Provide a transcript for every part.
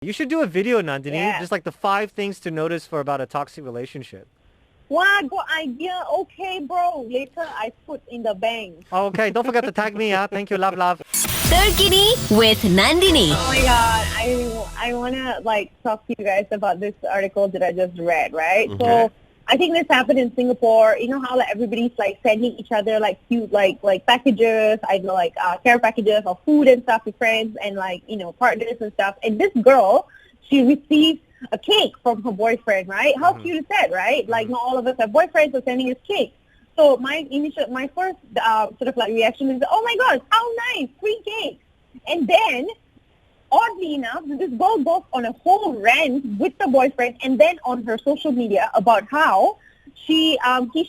You should do a video, Nandini, Yeah. just like the 5 things to notice for about a toxic relationship. Wow, good idea. Okay, bro. Later I put in the bank. Okay, don't forget to tag me. Thank you, love. Turkini with Nandini. Oh my God, I wanna talk to you guys about this article that I just read, right? Okay. So I think this happened in Singapore. You know how everybody's sending each other cute packages, either care packages or food and stuff to friends and partners and stuff. And this girl, she received a cake from her boyfriend, right? How cute is that, right? Not all of us have boyfriends, so sending us cake. So my first reaction is, oh my gosh, how nice, free cake. And then, oddly enough, this girl goes on a whole rant with the boyfriend and then on her social media about how he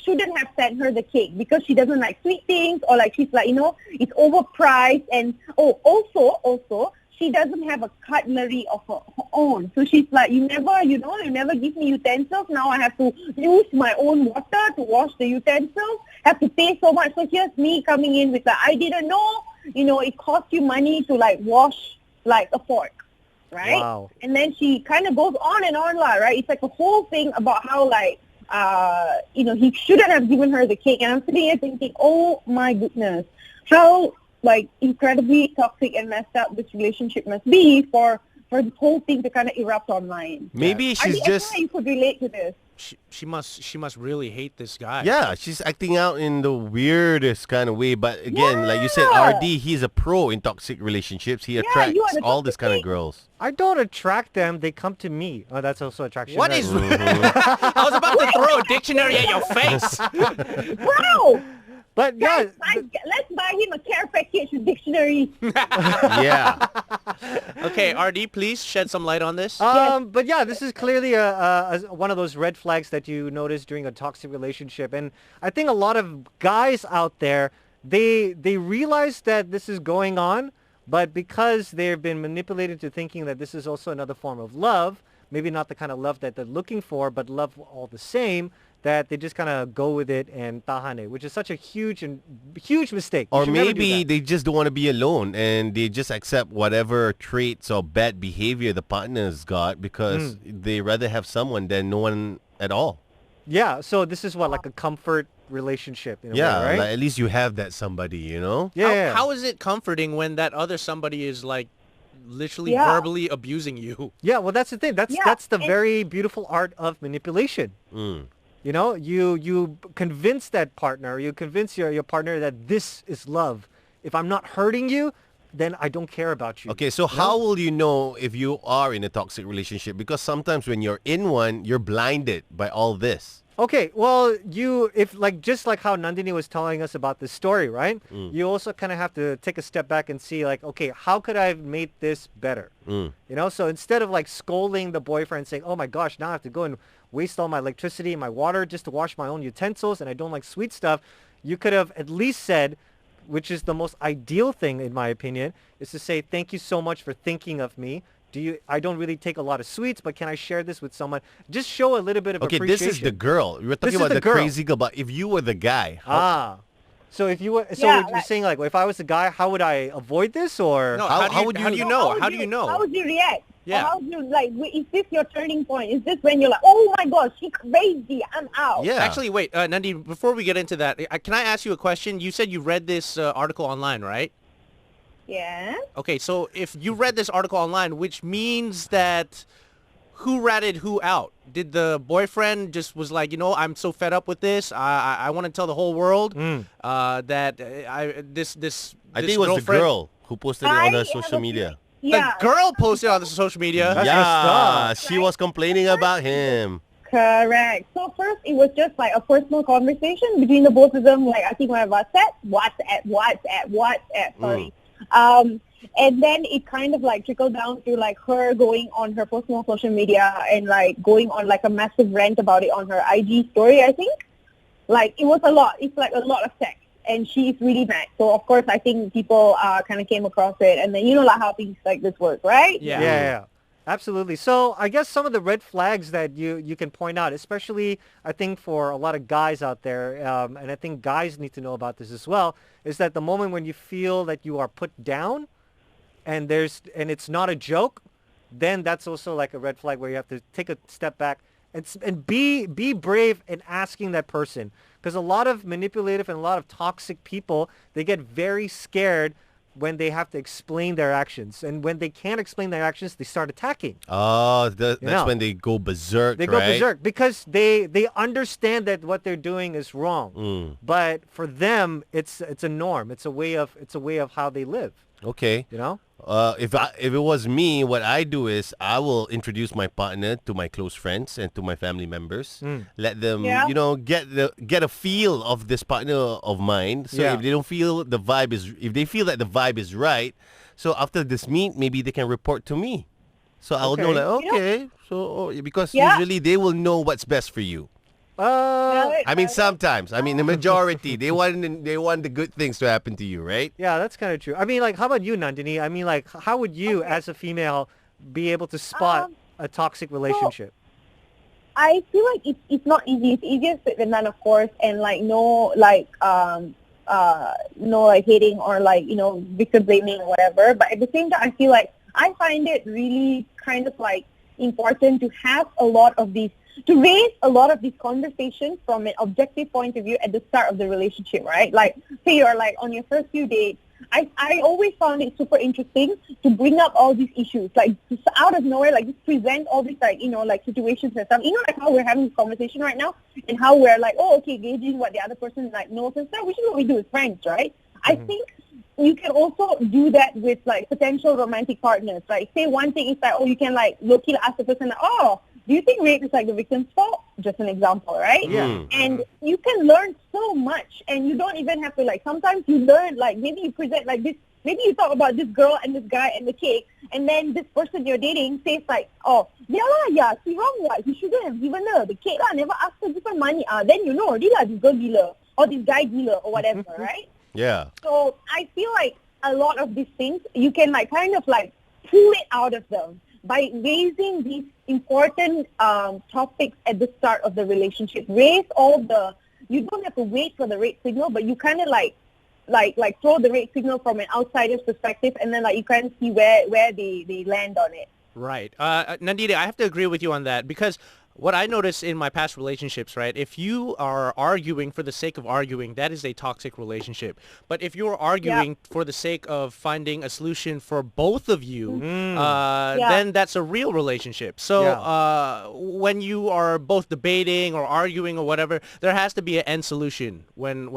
shouldn't have sent her the cake because she doesn't like sweet things, or she's it's overpriced, and also she doesn't have a cutlery of her own. So she's like, you never give me utensils. Now I have to use my own water to wash the utensils, have to pay so much. So here's me coming in with I didn't know, it costs you money to wash a fork, right? Wow. And then she kind of goes on and on, right? It's a whole thing about how he shouldn't have given her the cake. And I'm sitting here thinking, oh my goodness, how incredibly toxic and messed up this relationship must be for this whole thing to kind of erupt online. Maybe she's just... you could relate to this. She must really hate this guy. Yeah, she's acting out in the weirdest kind of way. But again, like you said, RD, he's a pro in toxic relationships. He attracts you are the all this kind of toxic girls. I don't attract them. They come to me. Oh, that's also attraction. What right? is... I was about to throw a dictionary at your face. Bro! But yeah, Let's buy him a care package with dictionary. Yeah. Okay, RD, please shed some light on this. but yeah, this is clearly one of those red flags that you notice during a toxic relationship. And I think a lot of guys out there, they realize that this is going on, but because they've been manipulated to thinking that this is also another form of love, maybe not the kind of love that they're looking for, but love all the same, that they just kind of go with it and tahan it, which is such a huge mistake. You Or should never do maybe that. they just don't want to be alone and they just accept whatever traits or bad behavior the partner's got because they rather have someone than no one at all. Yeah, so this is like a comfort relationship in a Yeah, way, right? like at least you have that somebody, you know? Yeah. How is it comforting when that other somebody is literally Yeah. verbally abusing you? Yeah, well, that's the thing. That's the and- very beautiful art of manipulation. Mm. You know, you convince that partner, you convince your partner that this is love. If I'm not hurting you, then I don't care about you. Okay, so how will you know if you are in a toxic relationship? Because sometimes when you're in one, you're blinded by all this. Okay, well, just like how Nandini was telling us about this story, right? You also kind of have to take a step back and see okay, how could I have made this better? Mm. You know, so instead of scolding the boyfriend saying, oh my gosh, now I have to go and waste all my electricity and my water just to wash my own utensils and I don't like sweet stuff, you could have at least said, which is the most ideal thing in my opinion, is to say, thank you so much for thinking of me. I don't really take a lot of sweets, but can I share this with someone? Just show a little bit of Okay, appreciation. this is the girl. We're This talking is about the the girl. crazy girl, but if you were the guy, So if you were, Yeah, you're saying if I was the guy, how would I avoid this or? No, How would you- How do you know? How do you How know? would you react? Yeah. Or how would you, is this your turning point? Is this when you're like, oh my gosh, she's crazy, I'm out? yeah. Actually, wait, Nandi, before we get into that, can I ask you a question? You said you read this article online, right? Yeah. Okay, so if you read this article online, which means that who ratted who out? Did the boyfriend just was like, I'm so fed up with this. I want to tell the whole world that this I think it was the girlfriend- girl who posted it on I her have social a- media. Yeah. The girl posted on the social media. That's Yeah, messed up. she was complaining about him. Correct. So first, it was just a personal conversation between the both of them. I think when I WhatsApp. Sorry. And then it kind of trickled down to her going on her personal social media and going on a massive rant about it on her IG story. I think it was a lot. It's a lot of text, and she's really mad. So of course, I think people kind of came across it, and then how things like this work, right? Yeah. Absolutely. So I guess some of the red flags that you can point out, especially I think for a lot of guys out there, and I think guys need to know about this as well, is that the moment when you feel that you are put down and it's not a joke, then that's also like a red flag where you have to take a step back and be brave in asking that person. Because a lot of manipulative and a lot of toxic people, they get very scared when they have to explain their actions. And when they can't explain their actions, they start attacking. Oh, that's when they go berserk, They go berserk because they understand that what they're doing is wrong. But for them, it's a norm. It's a way of how they live. Okay. You know? If it was me, what I do is I will introduce my partner to my close friends and to my family members. Let them, get a feel of this partner of mine. So if they don't feel if they feel that the vibe is right, so after this meet, maybe they can report to me. So I'll know so because usually they will know what's best for you. I mean, sometimes. I mean, the majority, they want the good things to happen to you, right? Yeah, that's kind of true. I mean, like, how about you, Nandini? I mean, like, how would you, as a female, be able to spot a toxic relationship? I feel like it's not easy. It's easier said than done, of course, and like no hating or like victim blaming or whatever. But at the same time, I feel like I find it really kind of like important to have to raise a lot of these conversations from an objective point of view at the start of the relationship, right? Like, say you're like on your first few dates. I always found it super interesting to bring up all these issues, like just out of nowhere, like just present all these like situations and stuff. Like how we're having this conversation right now and how we're like, gauging what the other person like knows and stuff, which is what we do with friends, right? I think you can also do that with like potential romantic partners. Like, say one thing is like, you can like low-key ask the person, like, do you think rape is like the victim's fault? Just an example, right? Yeah. And you can learn so much, and you don't even have to like. Sometimes you learn like maybe you present like this. Maybe you talk about this girl and this guy and the cake, and then this person you're dating says like, she wrong what? You shouldn't have given her the cake lah. Never asked her to give her money. Then already lah, this girl dealer or this guy dealer or whatever, right? Yeah. So I feel like a lot of these things you can like kind of like pull it out of them by raising these important topics at the start of the relationship. You don't have to wait for the red signal, but you kind of like throw the red signal from an outsider's perspective, and then like you kind of see where they land on it. Right. Nandini, I have to agree with you on that because what I noticed in my past relationships, right, if you are arguing for the sake of arguing, that is a toxic relationship. But if you're arguing for the sake of finding a solution for both of you, then that's a real relationship. So when you are both debating or arguing or whatever, there has to be an end solution when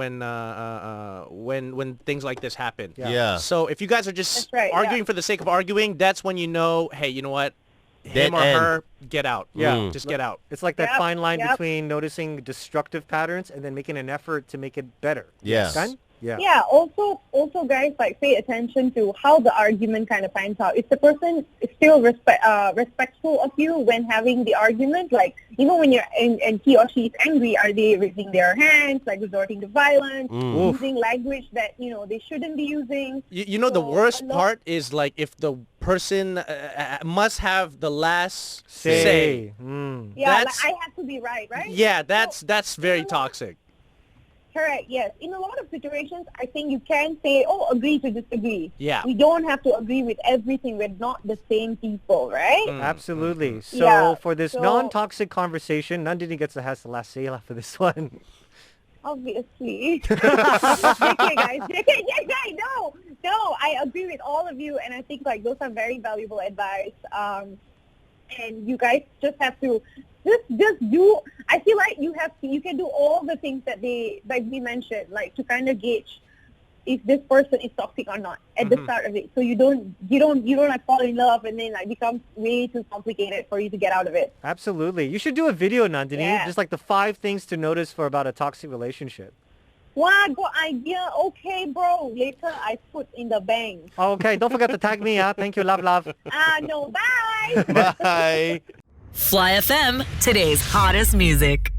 things like this happen. Yeah. So if you guys are just arguing for the sake of arguing, that's when you know, hey, you know what? Him or her, get out. Yeah. Just get out. It's like that fine line between noticing destructive patterns and then making an effort to make it better. Yes. Done? Yeah. Yeah. Also, guys, like pay attention to how the argument kind of finds out. If the person is still respectful of you when having the argument, like when you're and he or she is angry, are they raising their hands, like resorting to violence, using language that they shouldn't be using? The worst part is like if the person must have the last say. Yeah, like I have to be right? Yeah, that's very toxic. Correct, yes. In a lot of situations, I think you can say, agree to disagree. Yeah. We don't have to agree with everything. We're not the same people, right? Absolutely. So for this non-toxic conversation, Nandini has the last say for this one. Obviously. JK, guys. JK, no, I agree with all of you, and I think like those are very valuable advice. And you guys just have to just do. I feel like you can do all the things that we mentioned, like to kind of gauge if this person is toxic or not at the start of it. So you don't like fall in love and then like becomes way too complicated for you to get out of it. Absolutely. You should do a video, Nandini, just like the 5 things to notice for about a toxic relationship. Wow, good idea. Okay, bro. Later I put in the bank. Okay, don't forget to tag me. Thank you. Love. No, bye. Bye. Fly FM, today's hottest music.